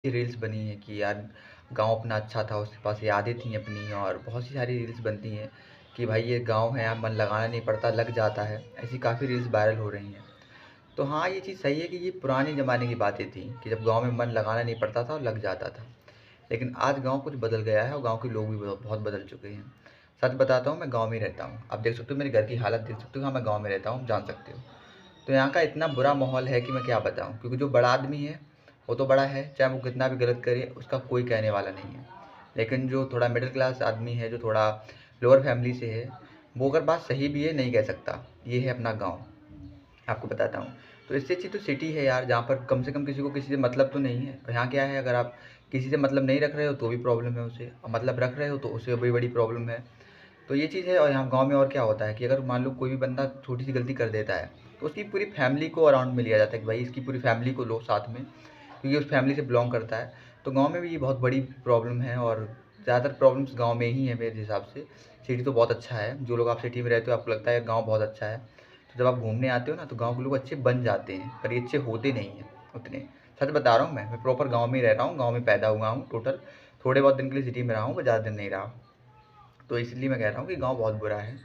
Reels बनी हैं कि यार गाँव अपना अच्छा था, उसके पास यादें थी अपनी और बहुत सी सारी रील्स बनती हैं कि भाई ये गाँव है, यहाँ मन लगाना नहीं पड़ता, लग जाता है। ऐसी काफ़ी रील्स वायरल हो रही हैं। तो हाँ, ये चीज़ सही है कि ये पुराने ज़माने की बातें थी कि जब गाँव में मन लगाना नहीं पड़ता था और लग जाता था। लेकिन आज गाँव कुछ बदल गया है और गाँव के लोग भी बहुत बदल चुके हैं। सच बताता हूँ, मैं गाँव में ही रहता हूँ। आप देख सकते हो मेरे घर की हालत देख सकते हो, हाँ, मैं गाँव में रहता हूँ, जान सकते हो। तो यहाँ का इतना बुरा माहौल है कि मैं क्या बताऊँ, क्योंकि जो बड़ा आदमी है वो तो बड़ा है, चाहे वो कितना भी गलत करे उसका कोई कहने वाला नहीं है। लेकिन जो थोड़ा मिडिल क्लास आदमी है, जो थोड़ा लोअर फैमिली से है, वो अगर बात सही भी है नहीं कह सकता। ये है अपना गाँव, आपको बताता हूँ। तो इससे अच्छी तो सिटी है यार, जहाँ पर कम से कम किसी को किसी से मतलब तो नहीं है। और यहाँ क्या है, अगर आप किसी से मतलब नहीं रख रहे हो तो भी प्रॉब्लम है उसे, और मतलब रख रहे हो तो उससे भी बड़ी प्रॉब्लम है। तो ये चीज़ है। और यहाँ गाँव में और क्या होता है कि अगर मान लो कोई भी बंदा छोटी सी गलती कर देता है तो उसकी पूरी फैमिली को अराउंड में लिया जाता है कि भाई इसकी पूरी फैमिली को लो साथ में, क्योंकि उस फैमिली से बिलोंग करता है। तो गाँव में भी ये बहुत बड़ी प्रॉब्लम है और ज़्यादातर प्रॉब्लम्स गाँव में ही है मेरे हिसाब से। सिटी तो बहुत अच्छा है, जो लोग आप सिटी में रहते हो आपको लगता है गाँव बहुत अच्छा है। तो जब आप घूमने आते हो ना तो गाँव के लोग अच्छे बन जाते हैं, पर ये अच्छे होते नहीं हैं उतने। सच बता रहा हूँ, मैं प्रॉपर गाँव में ही रह रहा हूँ, गाँव में पैदा हुआ हूँ टोटल। थोड़े बहुत दिन के लिए सिटी में रहा हूँ, पर ज़्यादा दिन नहीं रहा। तो इसलिए मैं कह रहा हूँ कि गाँव बहुत बुरा है।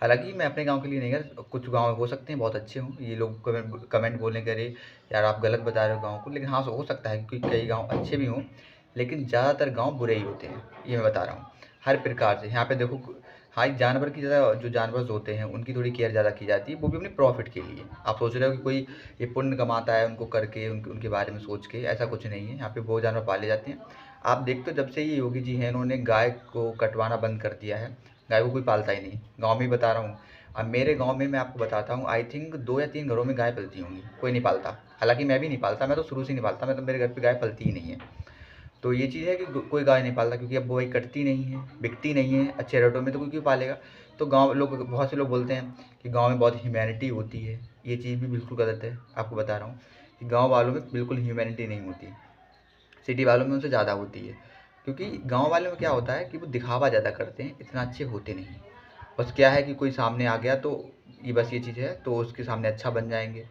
हालाँकि मैं अपने गाँव के लिए नहीं कह, कुछ गाँव हो सकते हैं बहुत अच्छे हों, ये लोग कमेंट कमेंट बोलें कि अरे यार आप गलत बता रहे हो गाँव को, लेकिन हाँ, हो सकता है कि कई गाँव अच्छे भी हों, लेकिन ज़्यादातर गाँव बुरे ही होते हैं, ये मैं बता रहा हूँ। हर प्रकार से यहाँ पे देखो, हाँ, एक जानवर की ज़्यादा, जो जानवर होते हैं उनकी थोड़ी केयर ज़्यादा की जाती है, वो भी अपने प्रॉफ़िट के लिए। आप सोच रहे हो कि कोई ये पुण्य कमाता है उनको करके, उनके बारे में सोच के, ऐसा कुछ नहीं है। यहाँ पे वो जानवर पाले जाते हैं। आप देखते हो जब से ये योगी जी हैं, इन्होंने गाय को कटवाना बंद कर दिया है, गाय को कोई पालता ही नहीं। गाँव में ही बता रहा हूँ। अब मेरे गाँव में मैं आपको बताता हूँ, आई थिंक 2 या 3 घरों में गाय पलती होंगी, कोई नहीं पालता। हालाँकि मैं भी नहीं पालता, मैं तो शुरू से नहीं पालता, मैं तो, मेरे घर पे गाय पलती ही नहीं है। तो ये चीज़ है कि कोई गाय नहीं पालता, क्योंकि अब वो भाई कटती नहीं है, बिकती नहीं है अच्छे रेटों में, तो कोई क्यों पालेगा। तो गाँव लोग, बहुत से लोग बोलते हैं कि गाँव में बहुत ह्यूमैनिटी होती है। ये चीज़ भी बिल्कुल गलत है, आपको बता रहा हूँ कि गाँव वालों में बिल्कुल ह्यूमैनिटी नहीं होती। सिटी वालों में उनसे ज़्यादा होती है, क्योंकि गाँव वालों में क्या होता है कि वो दिखावा ज़्यादा करते हैं, इतना अच्छे होते नहीं। बस क्या है कि कोई सामने आ गया तो ये, बस ये चीज़ है, तो उसके सामने अच्छा बन जाएँगे,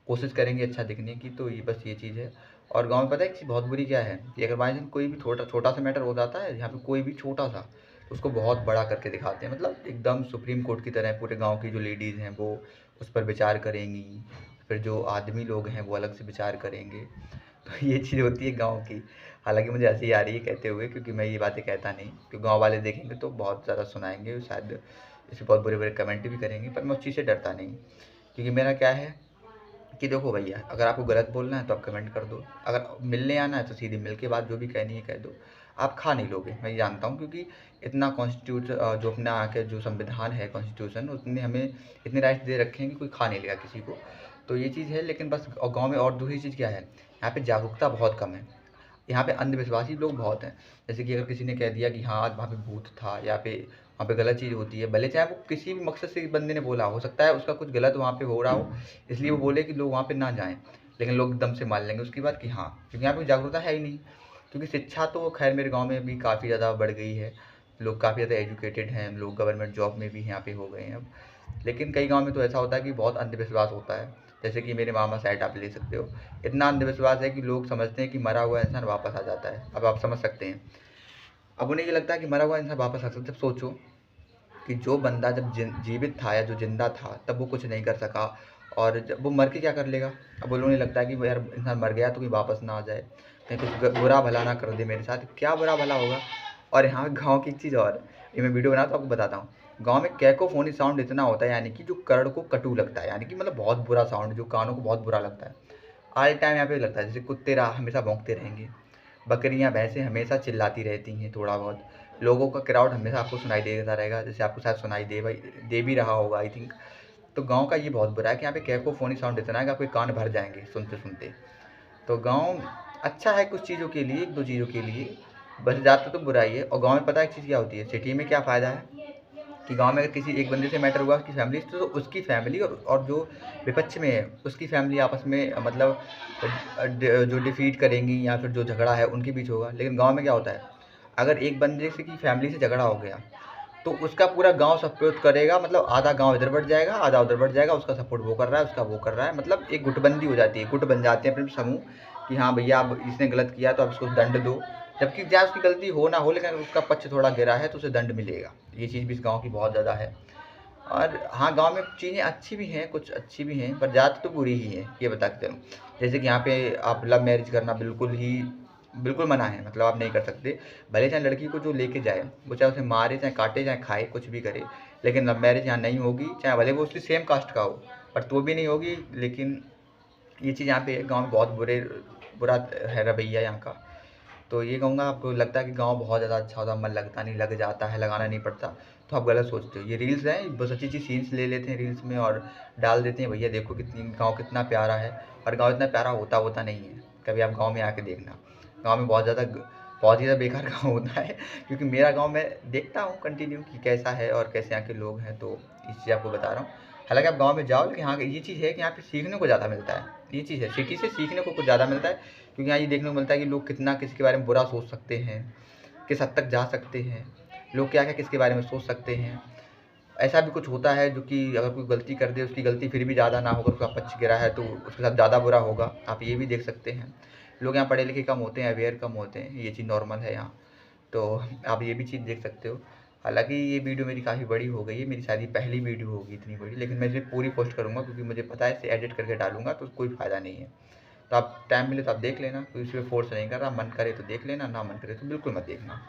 कोशिश करेंगे अच्छा दिखने की, तो ये बस ये चीज़ है। और गाँव में पता है एक चीज़ बहुत बुरी क्या है कि अगर बाई चांस कोई भी छोटा-सा मैटर हो जाता है, यहाँ पे कोई भी छोटा-सा, तो उसको बहुत बड़ा करके दिखाते हैं। मतलब एकदम सुप्रीम कोर्ट की तरह पूरे गाँव की जो लेडीज़ हैं वो उस पर विचार करेंगी, फिर जो आदमी लोग हैं वो अलग से विचार करेंगे। तो ये चीज़ होती है गाँव की। हालाँकि मुझे हँसी आ रही है कहते हुए, क्योंकि मैं ये बातें कहता नहीं, क्योंकि गाँव वाले देखेंगे तो बहुत ज़्यादा सुनाएँगे, शायद इस पे बहुत बुरे-बुरे कमेंट भी करेंगे, पर मैं उस चीज़ से डरता नहीं। क्योंकि मेरा क्या है कि देखो भैया, अगर आपको गलत बोलना है तो आप कमेंट कर दो, अगर मिलने आना है तो सीधे मिल के बात जो भी कहनी है कह दो। आप खा नहीं लोगे, मैं ये जानता हूँ, क्योंकि इतना जो अपना के जो संविधान है, कॉन्स्टिट्यूशन, उसने हमें इतने राइट्स दे रखे हैं कि कोई खा नहीं लेगा किसी को। तो ये चीज़ है, लेकिन बस गाँव में और दूसरी चीज़ क्या है, यहाँ पे जागरूकता बहुत कम है। यहाँ पे अंधविश्वासी लोग बहुत हैं। जैसे कि अगर किसी ने कह दिया कि हाँ, आज वहाँ पे भूत था, या पे वहाँ पे गलत चीज़ होती है, भले चाहे वो किसी भी मकसद से बंदे ने बोला, हो सकता है उसका कुछ गलत वहाँ पे हो रहा हो, इसलिए वो बोले कि लोग वहाँ पे ना जाएँ। लेकिन लोग एकदम से मान लेंगे उसकी बात कि हाँ, क्योंकि यहाँ पे जागरूकता है ही नहीं। क्योंकि शिक्षा तो खैर मेरे गाँव में भी काफ़ी ज़्यादा बढ़ गई है। लोग काफ़ी ज़्यादा एजुकेटेड हैं, लोग गवर्नमेंट जॉब में भी यहाँ पे हो गए हैं अब। लेकिन कई गाँव में तो ऐसा होता है कि बहुत अंधविश्वास होता है। जैसे कि मेरे मामा साइड आप ले सकते हो। इतना अंधविश्वास है कि लोग समझते हैं कि मरा हुआ इंसान वापस आ जाता है। अब आप समझ सकते हैं। अब उन्हें ये लगता है कि मरा हुआ इंसान वापस आ सकता है। जब सोचो कि जो बंदा जब जीवित था या जो ज़िंदा था तब वो कुछ नहीं कर सका, और जब वो मर के क्या कर लेगा। अब उन्हें लगता है कि वो यार इंसान मर गया तो कोई वापस ना आ जाए, कहीं कुछ बुरा भला ना कर दे मेरे साथ, क्या बुरा भला होगा। और यहाँ गाँव की एक चीज़ और, ये मैं वीडियो बनाता हूँ आपको बताता हूँ। गाँव में कैकोफोनी साउंड इतना होता है, यानी कि जो कर्ण को कटु लगता है, यानी कि मतलब बहुत बुरा साउंड जो कानों को बहुत बुरा लगता है। ऑल टाइम यहाँ पे लगता है जैसे कुत्ते हमेशा भौंकते रहेंगे, बकरियाँ भैंसें हमेशा चिल्लाती रहती हैं थोड़ा बहुत, लोगों का क्राउड हमेशा आपको सुनाई देता रहेगा, जैसे आपको शायद सुनाई दे भी रहा होगा आई थिंक। तो गाँव का ये बहुत बुरा है कि यहाँ पे कैकोफोनी साउंड इतना है कि आपके कान भर जाएंगे सुनते सुनते। तो गाँव अच्छा है कुछ चीज़ों के लिए, एक दो चीज़ों के लिए, बस ज़्यादा तो बुरा ही है। और गाँव में पता है एक चीज़ क्या होती है, सिटी में क्या फ़ायदा है कि गाँव में अगर किसी एक बंदे से मैटर हुआ उसकी फैमिली से, तो उसकी फैमिली और जो विपक्ष में है उसकी फैमिली आपस में मतलब जो डिफीट करेंगी, या फिर जो झगड़ा है उनके बीच होगा। लेकिन गाँव में क्या होता है, अगर एक बंदे से की फैमिली से झगड़ा हो गया तो उसका पूरा गाँव सपोर्ट करेगा, मतलब आधा गाँव इधर बढ़ जाएगा, आधा उधर बढ़ जाएगा, उसका सपोर्ट वो कर रहा है, उसका वो कर रहा है, मतलब एक गुटबंदी हो जाती है, गुट बन जाते हैं अपने समूह कि हाँ भैया अब इसने गलत किया तो अब इसको दंड दो, जबकि चाहे उसकी गलती हो ना हो लेकिन अगर उसका पक्ष थोड़ा गिरा है तो उसे दंड मिलेगा। ये चीज़ भी इस गाँव की बहुत ज़्यादा है। और हाँ, गाँव में चीज़ें अच्छी भी हैं, कुछ अच्छी भी हैं, पर ज़्यादा तो बुरी ही है, ये बता के चलूँ। जैसे कि यहाँ पे आप लव मैरिज करना बिल्कुल मना है, मतलब आप नहीं कर सकते। भले चाहे लड़की को जो लेके जाए, वो चाहे उसे मारे, चाहे काटे, चाहे खाए, कुछ भी करे, लेकिन लव मैरिज यहाँ नहीं होगी, चाहे भले वो उसकी सेम कास्ट का हो, पर तो भी नहीं होगी। लेकिन ये चीज़ यहाँ पे गाँव में बहुत बुरा है रवैया यहाँ का। तो ये कहूँगा, आपको लगता है कि गाँव बहुत ज़्यादा अच्छा होता है, मन लगता नहीं, लग जाता है, लगाना नहीं पड़ता, तो आप गलत सोचते हो। ये रील्स हैं, बस अच्छी-अच्छी सीन्स ले लेते हैं रील्स में और डाल देते हैं, भैया देखो कितनी गाँव कितना प्यारा है, और गाँव इतना प्यारा होता नहीं है। कभी आप गाँव में आके देखना, गाँव में बहुत ही ज़्यादा बेकार गाँव होता है, क्योंकि मेरा गाँव मैं देखता हूँ कंटिन्यू कि कैसा है और कैसे यहाँ के लोग हैं, तो इस चीज़ आपको बता रहा हूँ। हालाँकि आप गाँव में जाओ, लेकिन यहाँ ये चीज़ है कि यहाँ पे सीखने को ज़्यादा मिलता है, ये चीज़ है, सिटी से सीखने को कुछ ज़्यादा मिलता है, क्योंकि यहाँ ये देखने को मिलता है कि लोग कितना किसी के बारे में बुरा सोच सकते हैं, किस हद तक जा सकते हैं, लोग क्या-क्या किसके बारे में सोच सकते हैं। ऐसा भी कुछ होता है जो कि अगर कोई गलती कर दे, उसकी गलती फिर भी ज़्यादा ना होकर उसका पक्ष गिरा है तो उसके साथ ज़्यादा बुरा होगा, आप ये भी देख सकते हैं। लोग यहाँ पढ़े लिखे कम होते हैं, अवेयर कम होते हैं, ये चीज़ नॉर्मल है यहाँ, तो आप ये भी चीज़ देख सकते हो। हालाँकि ये वीडियो मेरी काफ़ी बड़ी हो गई है, मेरी शायद ये पहली वीडियो होगी इतनी बड़ी, लेकिन मैं इसे पूरी पोस्ट करूँगा क्योंकि मुझे पता है इसे एडिट करके डालूँगा तो कोई फ़ायदा नहीं है। तो आप टाइम मिले तो आप देख लेना, कोई इसमें फ़ोर्स नहीं कर रहा, मन करे तो देख लेना, ना मन करे तो बिल्कुल मत देखना।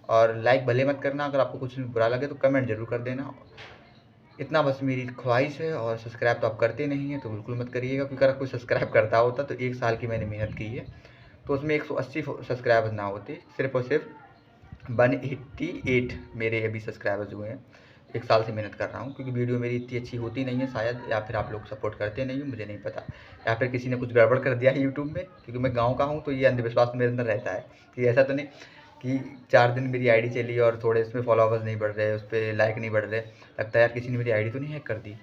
और लाइक भले मत करना, अगर आपको कुछ बुरा लगे तो कमेंट ज़रूर कर देना। इतना बस मेरी ख्वाहिश है, और सब्सक्राइब तो आप करते नहीं हैं तो बिल्कुल मत करिएगा, क्योंकि अगर कोई सब्सक्राइब करता होता तो 1 साल की मैंने मेहनत की है, तो उसमें 180 सब्सक्राइबर्स ना होते, सिर्फ़ और सिर्फ 188 मेरे अभी सब्सक्राइबर्स हुए हैं। 1 साल से मेहनत कर रहा हूँ, क्योंकि वीडियो मेरी इतनी अच्छी होती नहीं है शायद, या फिर आप लोग सपोर्ट करते नहीं हो, मुझे नहीं पता, या फिर किसी ने कुछ गड़बड़ कर दिया है यूट्यूब में, क्योंकि मैं गाँव का हूँ तो ये अंधविश्वास मेरे अंदर रहता है कि ऐसा तो नहीं कि 4 दिन मेरी आईडी चली और थोड़े उसमें फॉलोवर्स नहीं बढ़ रहे, उस पे लाइक नहीं बढ़ रहे, लगता है यार किसी ने मेरी आईडी तो नहीं हैक कर दी।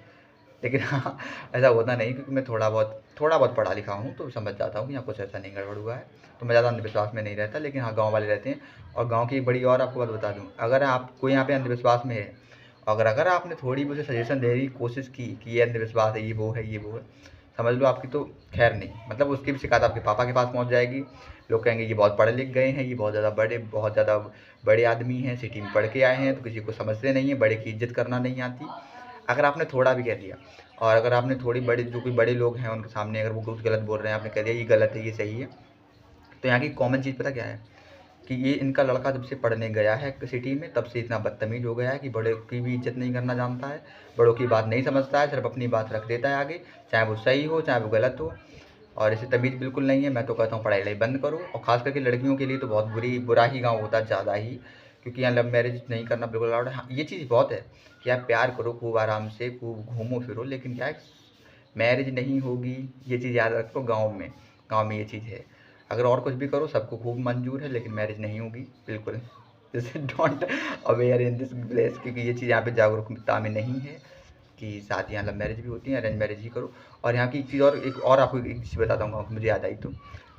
लेकिन हाँ, ऐसा होता नहीं, क्योंकि मैं थोड़ा बहुत पढ़ा लिखा हूँ, तो समझ जाता हूँ कि यहाँ कुछ ऐसा नहीं गड़बड़ हुआ है, तो मैं ज़्यादा अंधविश्वास में नहीं रहता। लेकिन हाँ, गाँव वाले रहते हैं। और गाँव की एक बड़ी और आपको बात बता दूँ, अगर आप कोई यहाँ पे अंधविश्वास में है, अगर आपने थोड़ी भी उसे सजेशन देने की कोशिश की कि ये अंधविश्वास है, ये वो है, ये वो है, समझ लो आपकी तो खैर नहीं, मतलब उसकी भी शिकायत आपके पापा के पास पहुँच जाएगी। लोग कहेंगे ये बहुत पढ़े लिख गए हैं, ये बहुत ज़्यादा बड़े आदमी हैं, सिटी में पढ़ के आए हैं, तो किसी को समझते नहीं हैं, बड़े की इज़्ज़त करना नहीं आती। अगर आपने थोड़ा भी कह दिया, और अगर आपने थोड़ी बड़े जो कोई बड़े लोग हैं उनके सामने अगर वो कुछ गलत बोल रहे हैं, आपने कह दिया ये गलत है, ये सही है, तो यहाँ की कॉमन चीज़ पता क्या है कि ये इनका लड़का जब से पढ़ने गया है सिटी में, तब से इतना बदतमीज़ हो गया है कि बड़े की भी इज़्ज़त नहीं करना जानता है, बड़ों की बात नहीं समझता है, सिर्फ़ अपनी बात रख देता है आगे, चाहे वो सही हो, चाहे वो गलत हो। और इसे तमीज़ बिल्कुल नहीं है। मैं तो कहता हूँ पढ़ाई-वढ़ाई बंद करो, और ख़ास करके लड़कियों के लिए तो बहुत बुरा ही गाँव होता है, ज़्यादा ही, क्योंकि यहाँ लव मैरिज नहीं करना बिल्कुल अलाउड है। हाँ, ये चीज़ बहुत है कि आप प्यार करो खूब आराम से, खूब घूमो-फिरो, लेकिन क्या है, मैरिज नहीं होगी, ये चीज़ याद रखो गाँव में ये चीज़ है। अगर और कुछ भी करो सबको खूब मंज़ूर है, लेकिन मैरिज नहीं होगी बिल्कुल। जैसे don't aware in this place, क्योंकि ये चीज़ यहाँ पे जागरूकता में नहीं है कि शादियाँ लव मैरिज भी होती हैं, अरेंज मैरिज ही करो। और यहाँ की एक और आपको एक चीज़ बताता हूँ गाँव की, मुझे याद आई तो,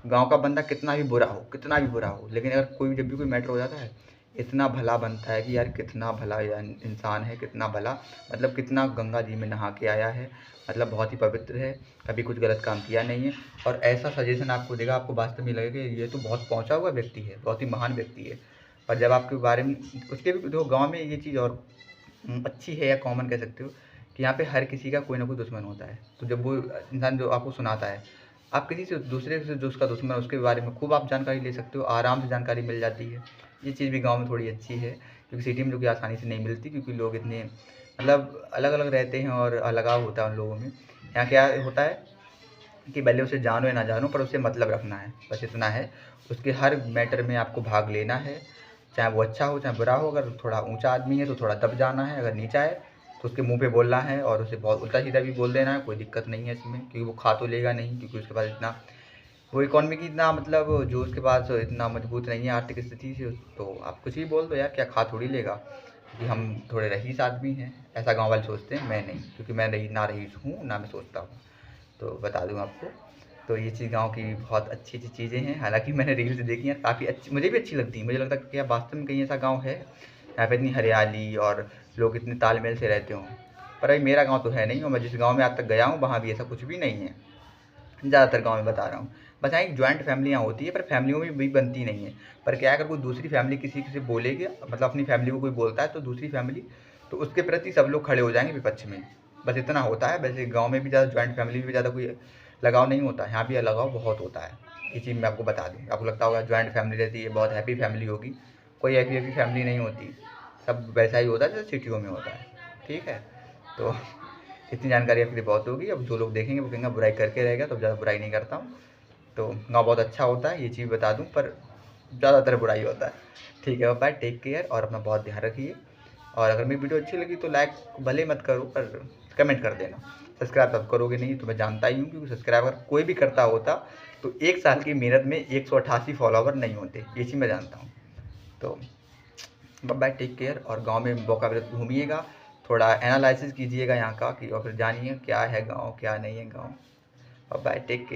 गाँव का बंदा कितना भी बुरा हो, लेकिन अगर जब भी कोई मैटर हो जाता है, इतना भला बनता है कि यार कितना भला इंसान है, कितना भला, मतलब कितना गंगा जी में नहा के आया है, मतलब बहुत ही पवित्र है, कभी कुछ गलत काम किया नहीं है, और ऐसा सजेशन आपको देगा, आपको वास्तव में लगेगा कि ये तो बहुत पहुँचा हुआ व्यक्ति है, बहुत ही महान व्यक्ति है। पर जब आपके बारे में उसके भी देखो, गाँव में ये चीज़ और अच्छी है, या कॉमन कह सकते हो, कि यहाँ पे हर किसी का कोई ना कोई दुश्मन होता है। तो जब वो इंसान जो आपको सुनाता है, आप किसी से दूसरे से जो उसका दुश्मन है उसके बारे में खूब आप जानकारी ले सकते हो, आराम से जानकारी मिल जाती है। ये चीज़ भी गाँव में थोड़ी अच्छी है, क्योंकि सिटी में जो कि आसानी से नहीं मिलती, क्योंकि लोग इतने मतलब अलग-अलग रहते हैं और अलगाव होता है उन लोगों में। यहाँ क्या होता है कि भले उसे जानो या ना जानो, पर उससे मतलब रखना है, बस इतना है। उसके हर मैटर में आपको भाग लेना है, चाहे वो अच्छा हो चाहे बुरा हो। अगर थोड़ा ऊँचा आदमी है तो थोड़ा दब जाना है, अगर नीचा है तो उसके मुँह पे बोलना है, और उसे बहुत उल्टा-सीधा भी बोल देना है, कोई दिक्कत नहीं है इसमें, क्योंकि वो खा तो लेगा नहीं, क्योंकि उसके पास इतना वो इकॉनमी की इतना मतलब जो उसके पास इतना मजबूत नहीं है आर्थिक स्थिति से, तो आप कुछ भी बोल दो यार, क्या खा थोड़ी लेगा, क्योंकि हम थोड़े रईस आदमी हैं, ऐसा गाँव वाले सोचते हैं, मैं नहीं, क्योंकि मैं ना रईस हूँ ना मैं सोचता हूँ। तो बता दूँ आपको, तो ये चीज़ गाँव की बहुत अच्छी-अच्छी चीज़ें हैं। हालाँकि मैंने रील्स देखी हैं, काफ़ी अच्छी, मुझे भी अच्छी लगती हैं। मुझे लगता है कि क्या वास्तव में कहीं ऐसा गाँव है, जहाँ पे इतनी हरियाली और लोग इतने तालमेल से रहते हों। पर भाई मेरा गाँव तो है नहीं, और मैं जिस गाँव में आज तक गया हूँ, वहाँ भी ऐसा कुछ भी नहीं है। ज़्यादातर गाँव में बता रहा हूँ, बस यहाँ एक जॉइंट फैमिलियाँ होती है, पर फैमिलियों में भी बनती नहीं है। पर क्या है, अगर कोई दूसरी फैमिली किसी से बोलेगी, मतलब अपनी फैमिली को कोई बोलता है तो दूसरी फैमिली, तो उसके प्रति सब लोग खड़े हो जाएंगे विपक्ष में। बस इतना होता है। वैसे गाँव में भी ज़्यादा जॉइंट फैमिली में भी ज़्यादा कोई लगाव नहीं होता, यहाँ भी लगाव बहुत होता है। ये चीज़ मैं आपको बता दूँ। आपको लगता होगा जॉइंट फैमिली रहती है, बहुत हैप्पी फैमिली होगी, कोई हैप्पी फैमिली नहीं होती। सब वैसा ही होता है जैसे सिटियों में होता है। ठीक है, तो इतनी जानकारी आपके लिए बहुत होगी। अब जो लोग देखेंगे वो कहेंगे बुराई करके रहेगा, तो ज़्यादा बुराई नहीं करता हूँ। तो गाँव बहुत अच्छा होता है, ये चीज़ बता दूँ, पर ज़्यादातर बुराई होता है। ठीक है, बाय, टेक केयर और अपना बहुत ध्यान रखिए। और अगर मेरी वीडियो अच्छी लगी तो लाइक भले मत करो, पर कमेंट कर देना। सब्सक्राइब तब करोगे नहीं तो मैं जानता ही हूँ, क्योंकि सब्सक्राइब अगर कोई भी करता होता तो 1 साल की मेहनत में 188 फॉलोवर नहीं होते, ये चीज़ मैं जानता हूँ। तो बाय, टेक केयर। और गाँव में मौका मिले तो घूमिएगा, थोड़ा एनालिसिस कीजिएगा यहाँ का, कि और फिर जानिए क्या है गाँव क्या नहीं है गाँव। Bye, take care.